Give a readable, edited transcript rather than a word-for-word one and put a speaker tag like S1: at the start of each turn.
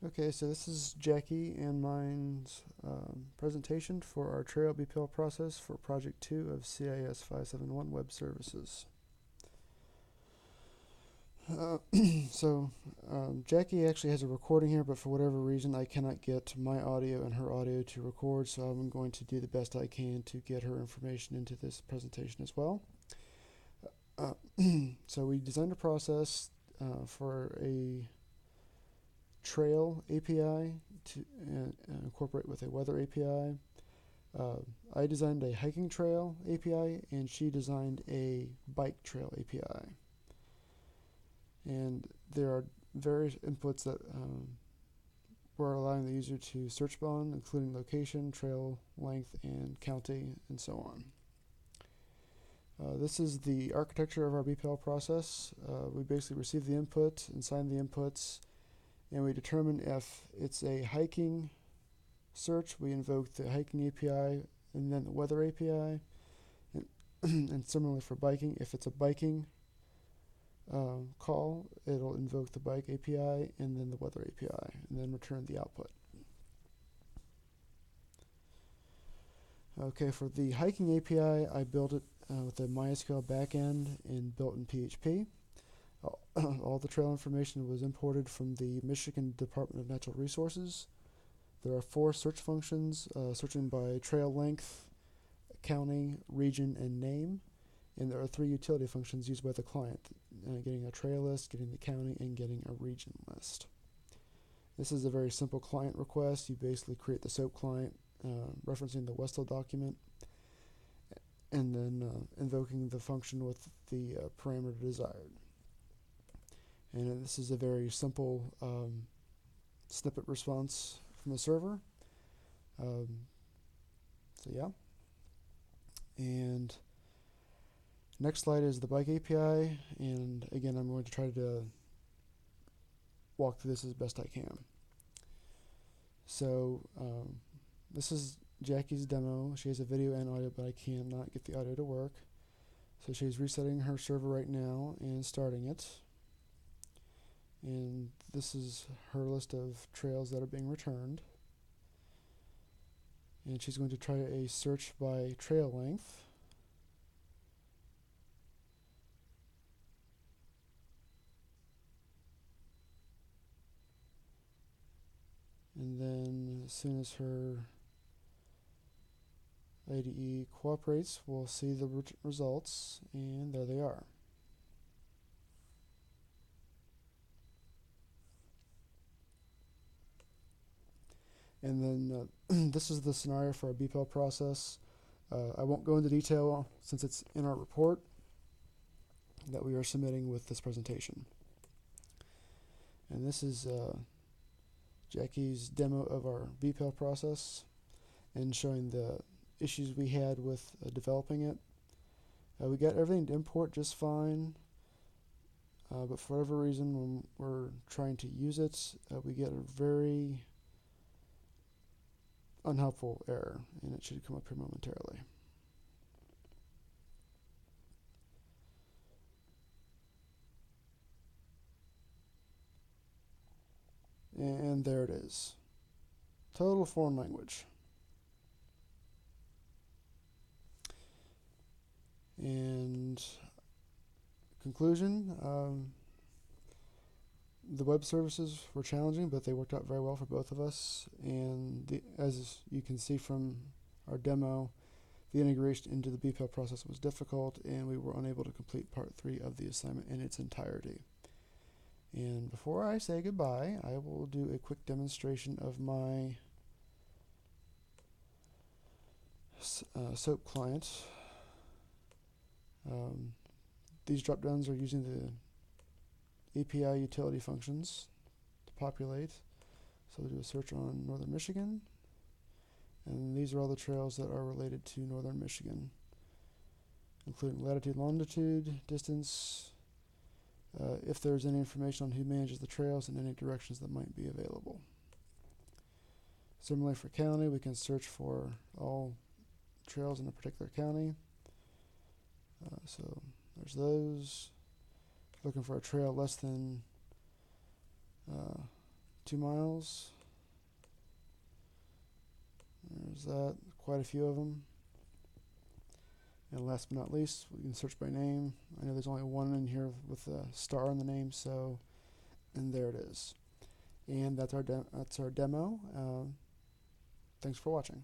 S1: Okay, so this is Jackie and mine's presentation for our trail BPEL process for Project 2 of CIS 571 Web Services. Uh, so Jackie actually has a recording here, but for whatever reason I cannot get my audio and her audio to record, so I'm going to do the best I can to get her information into this presentation as well. Uh, so we designed a process for a trail API to incorporate with a weather API. I designed a hiking trail API, and she designed a bike trail API. And there are various inputs that we're allowing the user to search on, including location, trail length, and county, and so on. This is the architecture of our BPEL process. We basically receive the input and sign the inputs, and we determine if it's a hiking search, we invoke the hiking API and then the weather API. And, and similarly for biking, if it's a biking call, it'll invoke the bike API and then the weather API, and then return the output. Okay, for the hiking API, I built it with a MySQL backend and built in PHP. All the trail information was imported from the Michigan Department of Natural Resources. There are 4 search functions, searching by trail length, county, region, and name. And there are 3 utility functions used by the client, getting a trail list, getting the county, and getting a region list. This is a very simple client request. You basically create the SOAP client, referencing the Westlaw document, and then invoking the function with the parameter desired. And this is a very simple snippet response from the server. So yeah. And next slide is the bike API, and again I'm going to try to walk through this as best I can. So this is Jackie's demo. She has a video and audio, but I cannot get the audio to work. So she's resetting her server right now and starting it. And this is her list of trails that are being returned. And she's going to try a search by trail length. And then as soon as her IDE cooperates, we'll see the results, and there they are. And then this is the scenario for our BPEL process. I won't go into detail since it's in our report that we are submitting with this presentation. And this is Jackie's demo of our BPEL process and showing the issues we had with developing it. We got everything to import just fine, but for whatever reason when we're trying to use it, we get a very unhelpful error, and it should come up here momentarily. And there it is. Total foreign language. And conclusion, the web services were challenging, but they worked out very well for both of us. And as you can see from our demo, the integration into the BPEL process was difficult, and we were unable to complete part 3 of the assignment in its entirety. And before I say goodbye, I will do a quick demonstration of my SOAP client. These drop-downs are using the API utility functions to populate. So we'll do a search on Northern Michigan, and these are all the trails that are related to Northern Michigan, including latitude, longitude, distance, if there's any information on who manages the trails and any directions that might be available. Similarly for county, we can search for all trails in a particular county. So there's those. Looking for a trail less than 2 miles. There's that, quite a few of them. And last but not least, we can search by name. I know there's only one in here with a star in the name, so, and there it is. And that's our demo. Thanks for watching.